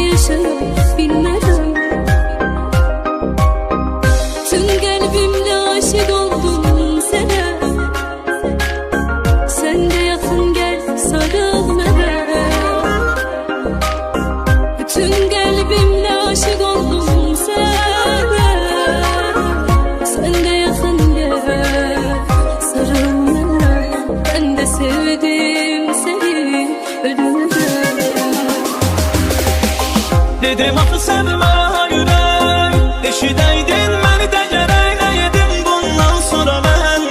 yaşayıp bilmeden. Tüm kalbimle aşık oldum sana. Sen de yakın gel, sarıl bana. Tüm kalbimle aşık oldum sana. Sen de yakın gel, sarıl bana. Ben de sevdim seni ölümden. Dedim axı sevmə yürək, eşidəydin məni də gərək. Nə yedim bundan sonra mən,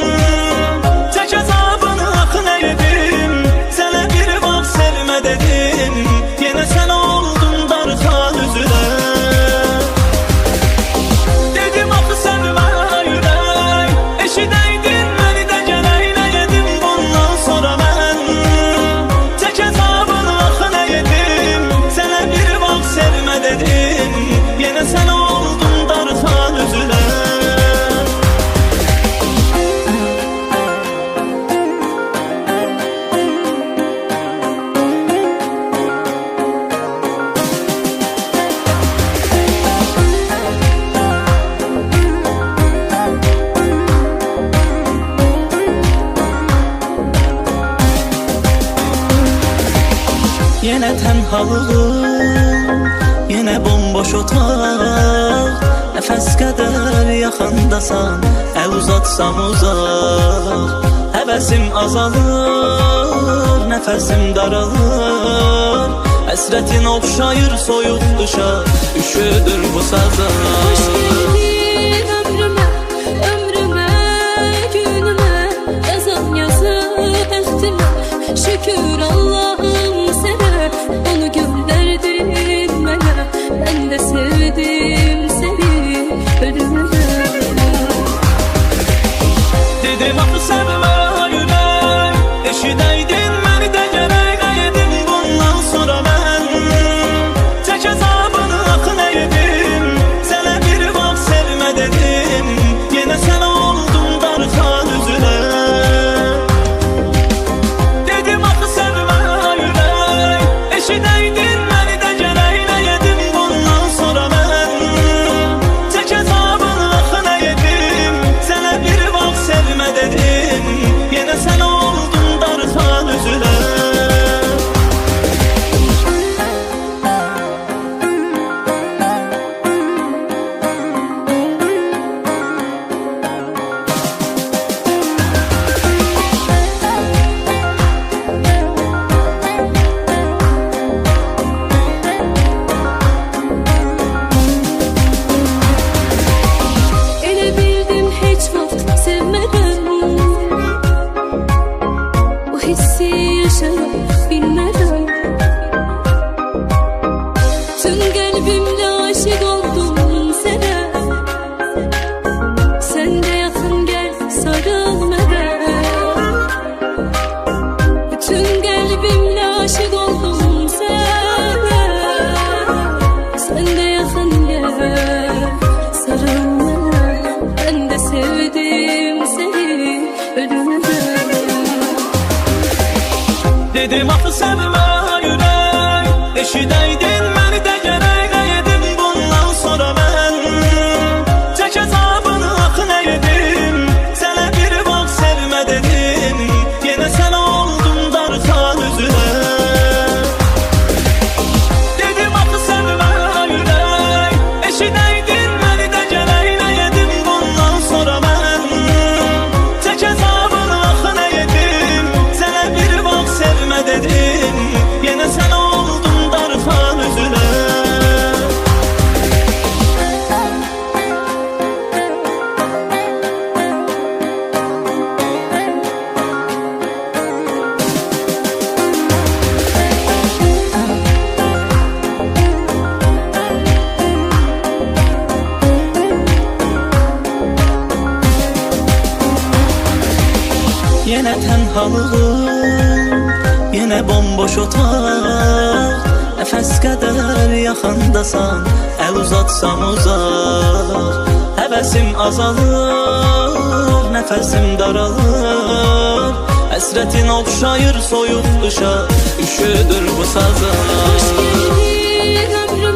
çək əzabını axı nə yedim. Sənə bir vaxt sevmə dedim, yenə sən oldun darxan üzülə. Dedim axı sevmə yürək, eşidəydin məni də gərək. Nə yedim bundan sonra mən, çək əzabını axı nə yedim. Sənə bir vaxt sevmə dedim, yenə sən oldun darxan üzülə. Yenə tənhalığım, yenə bomboş otaq. Nəfəs qədər yaxındasan, əl uzatsam uzaq. Həvəsim azalır, nəfəsim daralır. Həsrətin oxşayır soyuq qışa, üşüdür bu sazım. Hoş geldin ömrüme, ömrüme, günüme. Yazan yazı bəxtimə, şükür Allah'ım sana. Onu gönderdin bana, ben de sevdim seni ölümden. Dedim axı sevmə yürək, eşidəydin məni də gərək. Nə yedim bundan sonra mən, çək əzabını axı nə yedim. Sənə bir vaxt sevmə dedim, yenə sən oldun darxan üzülə. Dedim axı sevmə yürək, eşidəydin məni də gərək. Nə yedim bundan sonra mən, çək əzabını axı nə yedim. Sənə bir vaxt sevmə dedim, yenə sən oldun darxan üzülə. Elə bildim heç vaxt sevmədən. Bu hissi yaşayıp bilmeden. Tüm kalbimle aşık oldum sana. Sen de yakın gel, sarıl bana. Tüm kalbimle aşık oldum sana. Sen de yakın gel, sarıl bana. Ben de sevdim seni ölümden. Dedim axı sevmə yürək, eşidəydin məni də gərək. Nə yedim bundan sonra mən, çək əzabını axı nə yedim. Sənə bir vaxt sevmə dedim, yenə sən oldun darxan üzülə. Dedim axı sevmə yürək, eşidəydin məni də gərək. Nə yedim bundan sonra mən, çək əzabını axı nə yedim. Sənə bir vaxt sevmə dedim, yenə sən oldun darxan üzülə. Yenə tənhalığım, yenə bomboş otaq. Nəfəs qədər yaxındasan, əl uzatsam uzaq. Həvəsim azalır, nəfəsim daralır. Həsrətin oxşayır soyuq qışa, üşüdür bu sazım. Hoş geldin ömrüme,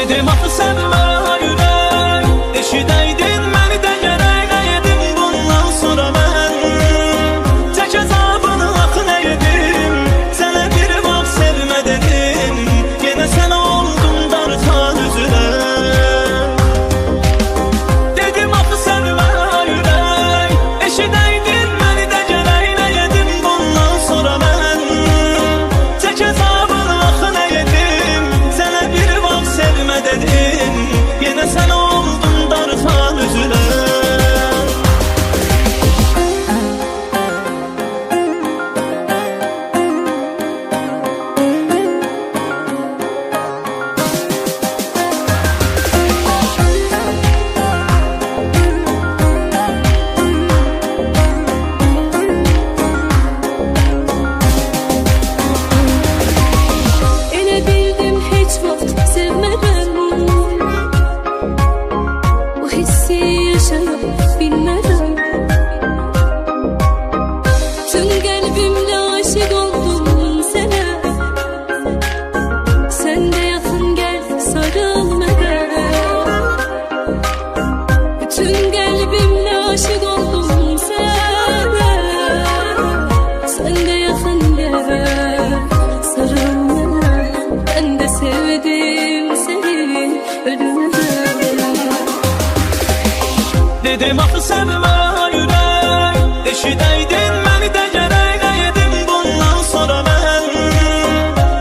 Dedim axı sevmə ürək, eşidəydin məni də gərək edim. Bundan sonra mən çək əzabını axı nə edim. Sənə bir vaxt sevmə dedim, yenə sən oldun darıxan üzünə. Dedim axı sevmə ürək, eşidəydin məni də gərək edim. Bundan sonra mən çək əzabını axı nə edim. Sənə bir vaxt sevmə dedim, yenə sən oldun darıxan üzünə. Elə bildim heç vaxt sevmərəm, bu hissi yaşayıb bilmərəm. Tüm qəlbimlə aşiq oldum sənə, sən də yaxın gəl sarıl mənə. Bütün qəlbimlə aşiq oldum sənə, sən də yaxın gəl sarıl mənə. Ben de sevdim seni ölümüne. Dedim axı sevmə ürək, eşidəydin məni də gərək edim. Bundan sonra mən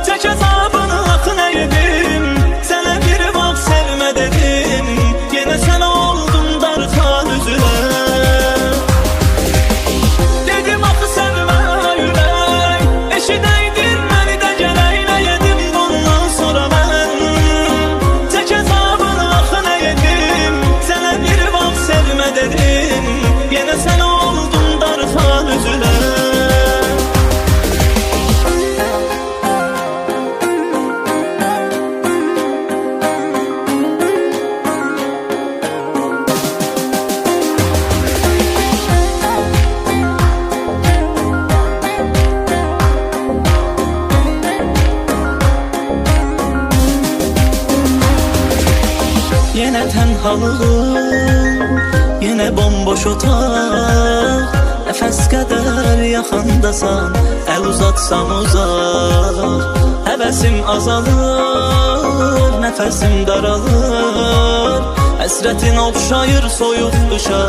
çək əzabını axı nə edim. Sənə bir vaxt sevmə dedim, yenə sən oldun darıxan üzünə. Dedim axı sevmə ürək, eşidəydin məni də gərək edim. Bundan sonra mən çək əzabını axı nə edim. Sənə bir vaxt sevmə dedim, yenə sən oldun darıxan üzünə. Yenə tənhalığım, yenə bomboş otaq. Nəfəs qədər yaxındasan, əl uzatsam uzaq. Həvəsim azalır, nəfəsim daralır. Həsrətin oxşayır soyuq qışa,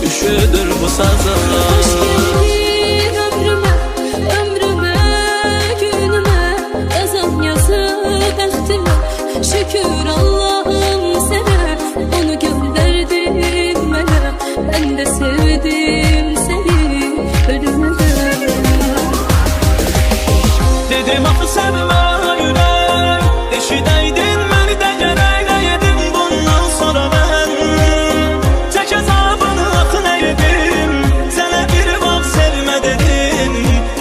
üşüdür bu sazlar. Hoş geldin ömrüme, ömrüme, günüme. Yazan yazı bəxtime, şükür Allah'ım sana. Onu gönderdin mənə, ben de sevdim seni ölümüne. Dedim axı sevmə ürək, eşidəydin məni də gərək edim. Bundan sonra mən çək əzabını axı nə edim. Sənə bir vaxt sevmə dedim,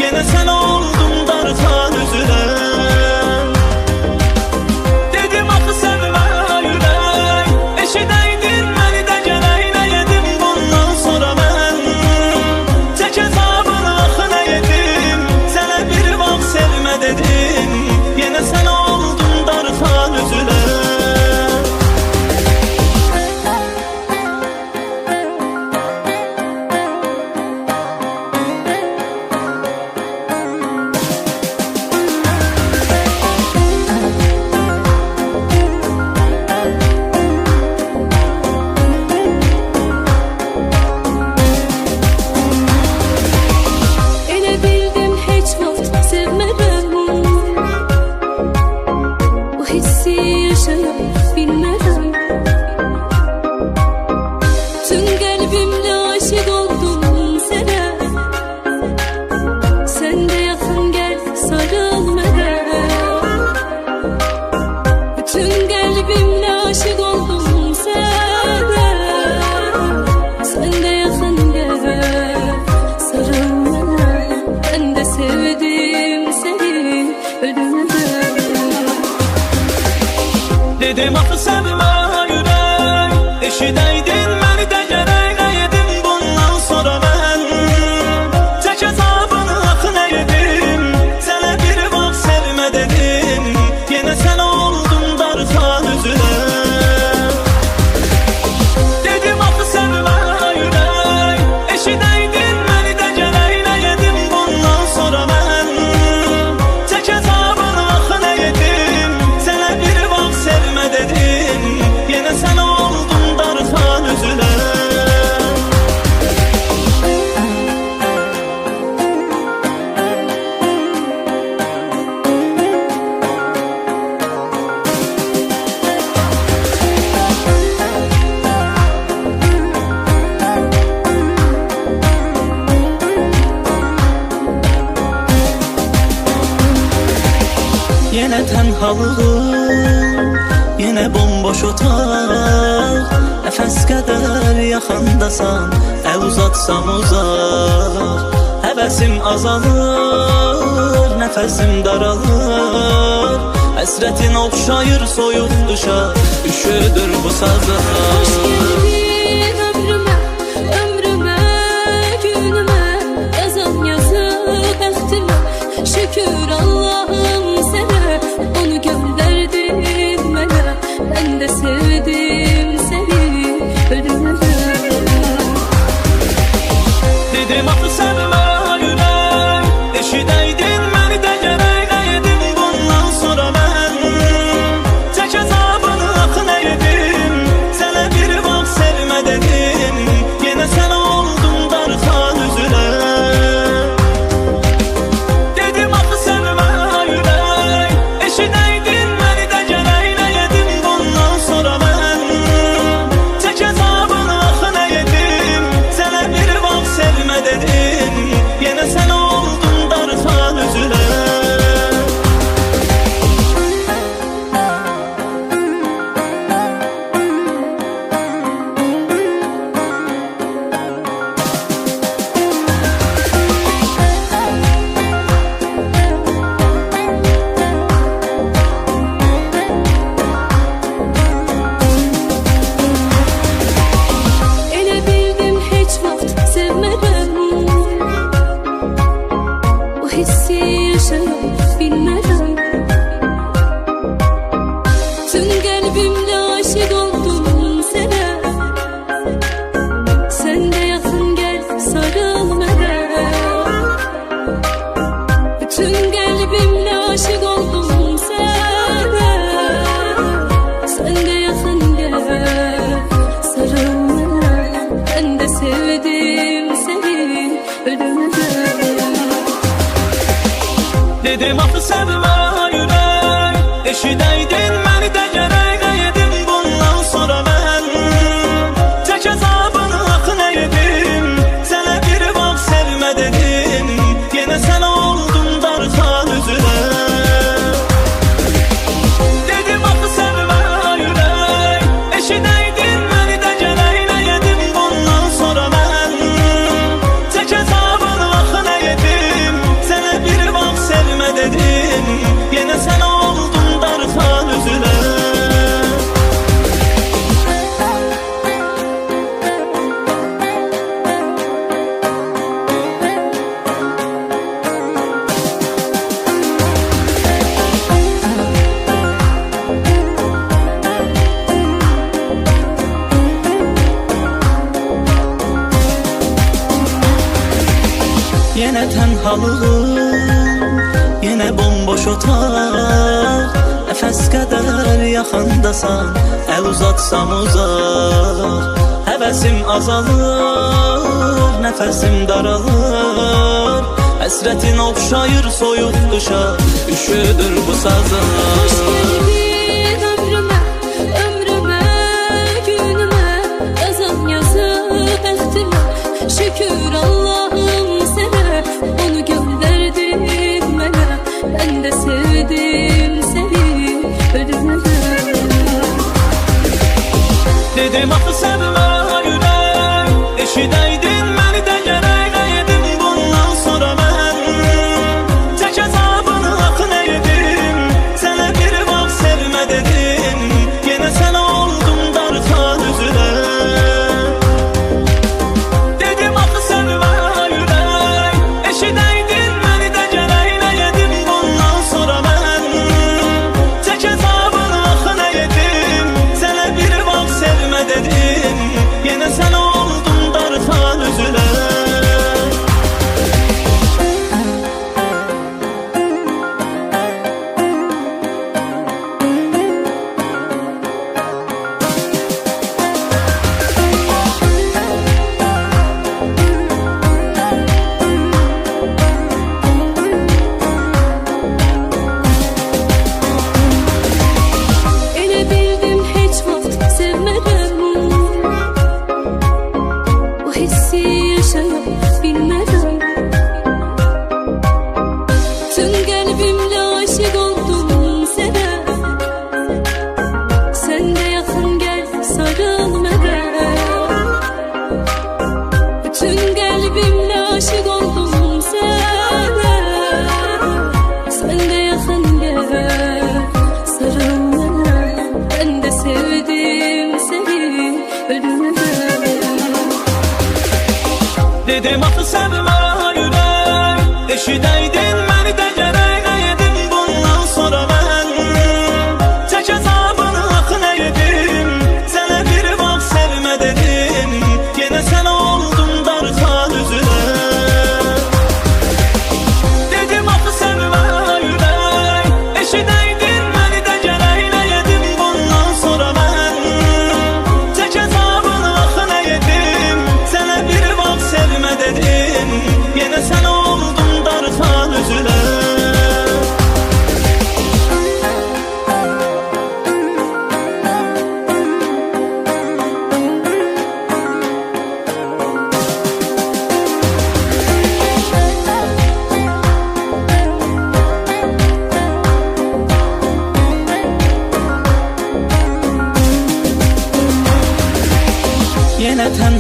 yenə sən oldun darıxan üzünə. Dedim axı sevmə ürək, eşidəydin məni də gərək edim. Bundan sonra mən çək əzabını axı nə edim. Sənə bir vaxt sevmə dedim, yenə sən oldun darıxan üzünə. Elə bildim heç vaxt sevmərəm, bu hissi yaşayıb bilmərəm. Tüm qəlbimlə aşiq oldum sənə, sən də yaxın gəl sarıl mənə. Bütün qəlbimlə aşiq oldum sənə, sən də yaxın gəl sarıl mənə. Ben de sevdim seni ölümüne. Dedim axı sevmə ürək, eşidəydin məni də gərək edim. Bundan sonra mən çək əzabını axı nə edim. Sənə bir vaxt sevmə dedim, yenə sən oldun darıxan üzünə. tənhalığım, yenə bomboş otaq. Nəfəs qədər yaxındasan, əl uzatsam uzaq. Həvəsim azalır, nəfəsim daralır. Həsrətin oxşayır soyuq qışa, üşüdür bu sazlar. Hoş geldin ömrüme, ömrüme, günüme. Yazan yazı bəxtimə, şükür Allah'ım sənə. Onu göndərdin mənə, mən də sevdim səni ölümə. Dedim axı sənmə ürək, eşidəydin məni də gərək nəyədim bundan sonra mən. Çək əzabını axı nəyədim, sənə bir vaxt sevmə dedim. Yenə sən oldum darxan üzünə. Dedim axı sənmə ürək, eşidəydin məni də gərək nəyədim bundan sonra mən. Çək əzabını axı nəyədim, sənə bir vaxt sevmə dedim. Yenə sən oldun darxan üzünə. Elə bildim heç vaxt sevmədən, bu hissi yaşayıb bilmədən. Tüm qəlbimlə aşiq oldum sənə. Sən də yaxın gəl, sarıl mənə. Bütün qəlbimlə aşiq oldum sənə. Sən də yaxın gəl, sarıl mənə. Ben de sevdim seni ölümə. Dedim axı sənmə ürək, eşidəydin məni də gərək nəyədim bundan sonra mən. Çək əzabını axı nəyədim, sənə bir vaxt sevmə dedim. Yenə sən oldun darxan üzünə. Dedim axı sənmə ürək, eşidəydin məni də gərək nəyədim bundan sonra mən. Çək əzabını axı nəyədim, sənə bir vaxt sevmə dedim. Yenə sən oldun darxan üzünə. Yenə tənhalığım, yenə bomboş otaq. Nəfəs qədər yaxındasan, əl uzatsam uzaq. Həvəsim azalır, nəfəsim daralır. Həsrətin oxşayır soyuq qışa, üşüdür bu sazlar. Hoş geldin ömrüme, ömrüme, günüme. Yazan yazı bəxtimə, şükür Allah'ım sənə. Onu göndərdin mənə, mən də sevdim səni ölümə. Dedim axı sənmə ürək, eşidəydin məni də gərək nəyədim bundan sonra mən. Çək əzabını axı nəyədim, sənə bir vaxt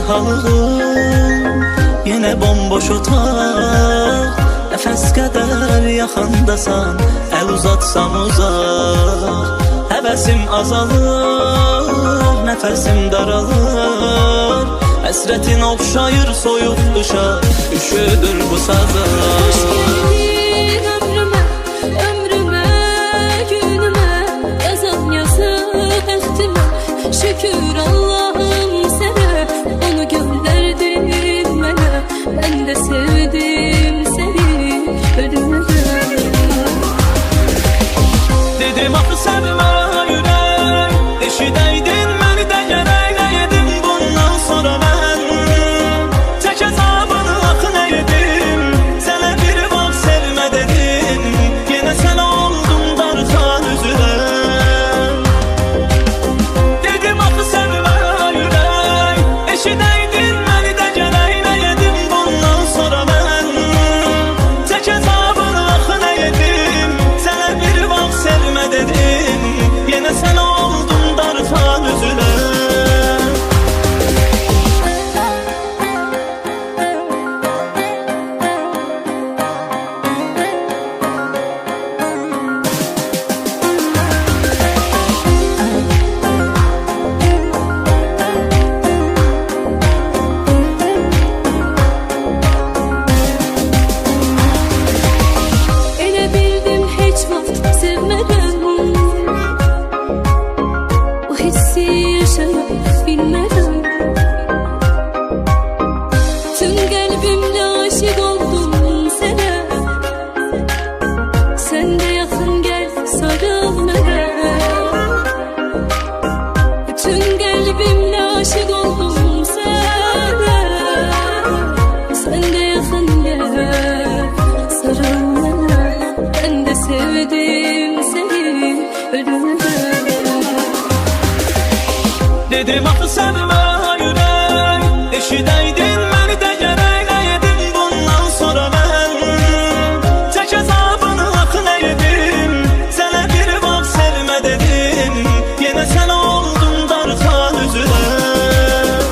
tənhalığım, yenə bomboş otaq. Nəfəs qədər yaxındasan, əl uzatsam uzaq. Həvəsim azalır, nəfəsim daralır. Həsrətin oxşayır soyuq qışa, üşüdür bu sazlar. Hoş geldin ömrüme, ömrüme, günüme. Yazan yazı bəxtimə, şükür Allah'ım sənə. Onu göndərdin mənə, mən də sevdim səni ölümdən. Dedim axı sevmə ürək, eşidəydin məni də gərək. Nə yedim bundan sonra mən, çək əzabını axı nə yedim. Sənə bir vaxt sevmə dedim, yenə sən oldun darıxan üzülən. Dedim axı sevmə ürək, eşidəydin məni də gərək. Nə yedim bundan sonra mən, çək əzabını axı nə yedim. Sənə bir vaxt sevmə dedim, yenə sən oldun darıxan üzülən. Elə bildim heç vaxt sevmərəm, o hissi yaşamaq bilmərəm. Tüm qəlbimlə aşiq oldum sənə, sən də yaxın gəl sarıl mənə. Tüm qəlbimlə aşiq oldum sənə, sən də yaxın gəl sarıl mənə. Ben de sevdim seni ölümden. Dedim axı sevmə ürək, eşidəydin məni də gərək. Nə yedim bundan sonra mən, çək əzabını axı nə yedim. Sənə bir vaxt sevmə dedim, yenə sən oldun darıxan üzülən.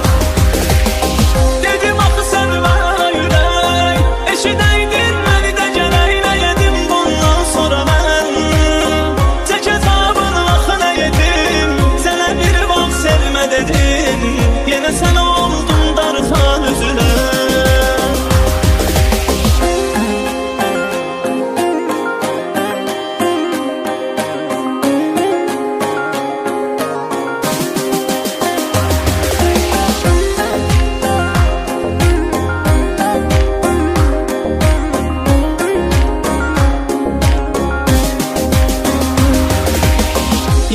Dedim axı sevmə ürək, eşidəydin məni də gərək. Nə yedim bundan sonra mən, çək əzabını axı nə yedim. Sənə bir vaxt sevmə dedim, yenə sən oldun darıxan üzülən.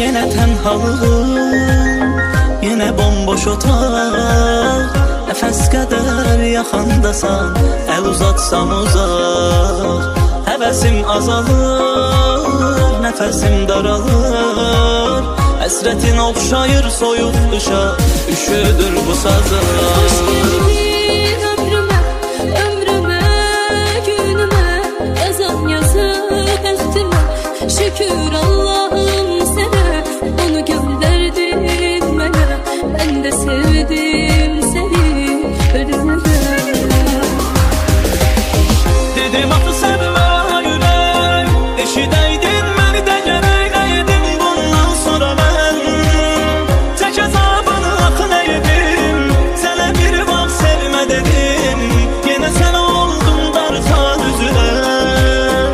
Yenə tənhalığım, yenə bomboş otaq. Nəfəs qədər yaxındasan, əl uzatsam uzaq. Həvəsim azalır, nəfəsim daralır. Həsrətin oxşayır soyuq qışa, üşüdür bu sazlar. Hoş geldin ömrüme, ömrüme, günüme. Yazan yazı bəxtimə, şükür Allah'ım sənə. Onu göndərdin mənə, mən də sevdim səni ölümdən. Dedim axı sevmə ürək, eşidəydin məni də gərək. Nə yedim bundan sonra mən, çək əzabını axı nə yedim. Sənə bir vaxt sevmə dedim, yenə sən oldun darıxan üzülən.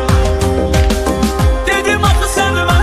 Dedim axı sevmə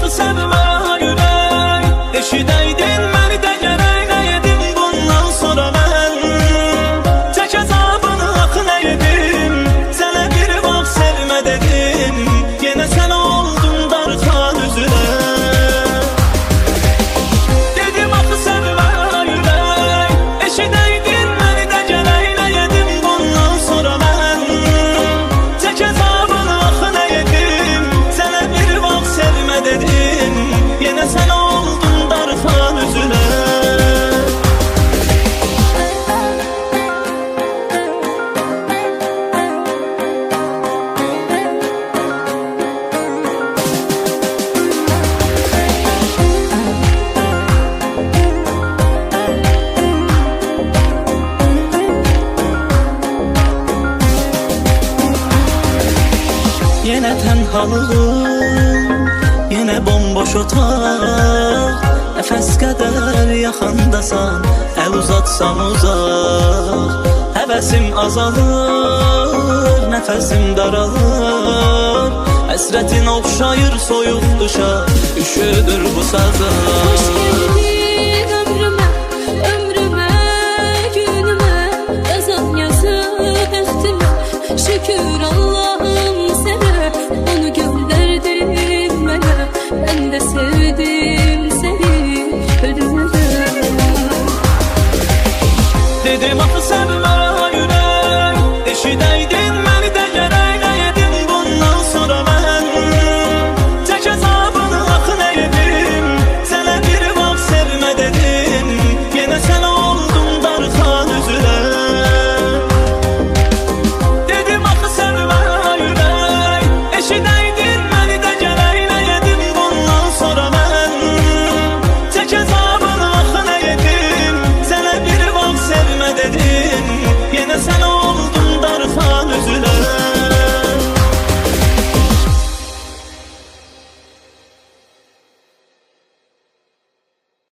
axı sevmə ürək. Eşidəydin məni də gərək nə edim bundan sonra mən. Çək əzabını axı nə edim, sənə bir vaxt sevmə dedim. Yenə sən oldun darxan üzünə. Dedim axı sevmə ürək. Eşidəydin məni də gərək nə edim bundan sonra mən. Çək əzabını axı nə edim, sənə bir vaxt sevmə dedim. Yenə sən oldun darxan üzünə. Yenə tənhalığım, yenə bomboş otaq. Nəfəs qədər yaxındasan, əl uzatsam uzaq. Həvəsim azalır, nəfəsim daralır. Həsrətin oxşayır soyuq qışa, üşüdür bu sazlar.